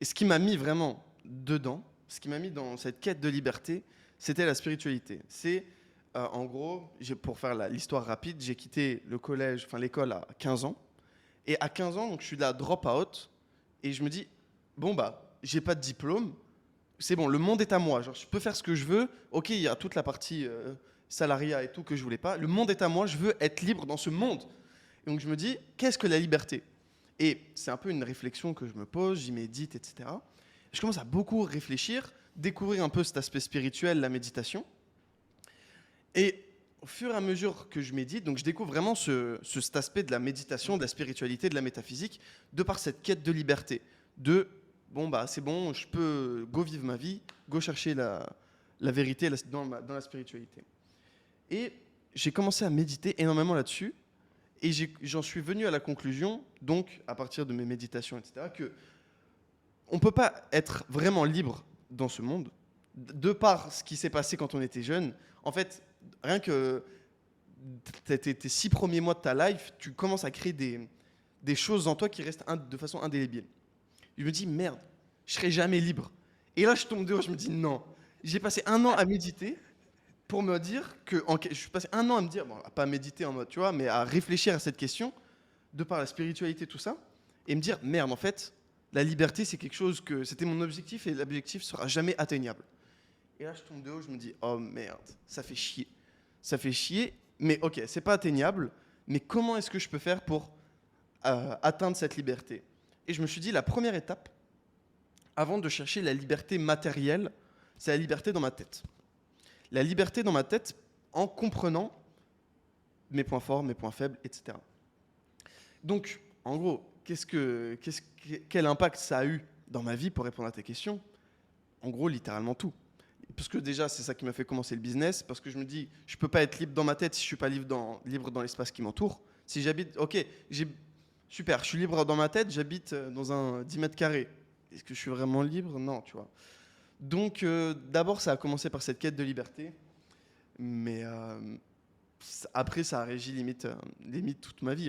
Et ce qui m'a mis vraiment dedans, ce qui m'a mis dans cette quête de liberté, c'était la spiritualité. C'est, en gros, pour faire l'histoire rapide, j'ai quitté le collège, enfin l'école à 15 ans. Et à 15 ans, donc, je suis de la drop-out. Et je me dis, bon, bah, j'ai pas de diplôme. C'est bon, le monde est à moi. Genre, je peux faire ce que je veux. Ok, il y a toute la partie salariat et tout que je voulais pas. Le monde est à moi. Je veux être libre dans ce monde. Et donc, je me dis, qu'est-ce que la liberté? Et c'est un peu une réflexion que je me pose, j'y médite, etc. Je commence à beaucoup réfléchir, découvrir un peu cet aspect spirituel, la méditation. Et au fur et à mesure que je médite, donc je découvre vraiment cet aspect de la méditation, de la spiritualité, de la métaphysique, de par cette quête de liberté. De, bon, bah c'est bon, je peux go vivre ma vie, go chercher la vérité dans la spiritualité. Et j'ai commencé à méditer énormément là-dessus. Et j'en suis venu à la conclusion, donc à partir de mes méditations, etc., que on ne peut pas être vraiment libre dans ce monde, de par ce qui s'est passé quand on était jeune. En fait, rien que tes 6 premiers mois de ta life, tu commences à créer des choses en toi qui restent de façon indélébile. Je me dis, merde, je serai jamais libre. Et là, je tombe dehors, je me dis, non. J'ai passé un an à méditer pour me dire que. Je suis passé un an à me dire, bon, à pas méditer en mode, tu vois, mais à réfléchir à cette question, de par la spiritualité, tout ça, et me dire, merde, en fait, la liberté, c'est quelque chose que. C'était mon objectif et l'objectif sera jamais atteignable. Et là, je tombe de haut, je me dis, oh merde, ça fait chier. Ça fait chier, mais ok, c'est pas atteignable, mais comment est-ce que je peux faire pour atteindre cette liberté? Et je me suis dit, la première étape, avant de chercher la liberté matérielle, c'est la liberté dans ma tête. La liberté dans ma tête en comprenant mes points forts, mes points faibles, etc. Donc, en gros, quel impact ça a eu dans ma vie pour répondre à tes questions? En gros, littéralement tout. Parce que déjà, c'est ça qui m'a fait commencer le business, parce que je me dis, je peux pas être libre dans ma tête si je suis pas libre dans l'espace qui m'entoure. Si j'habite, ok, super, je suis libre dans ma tête, j'habite dans un 10 mètres carrés. Est-ce que je suis vraiment libre? Non, tu vois. Donc, d'abord, ça a commencé par cette quête de liberté, mais après, ça a régi limite toute ma vie.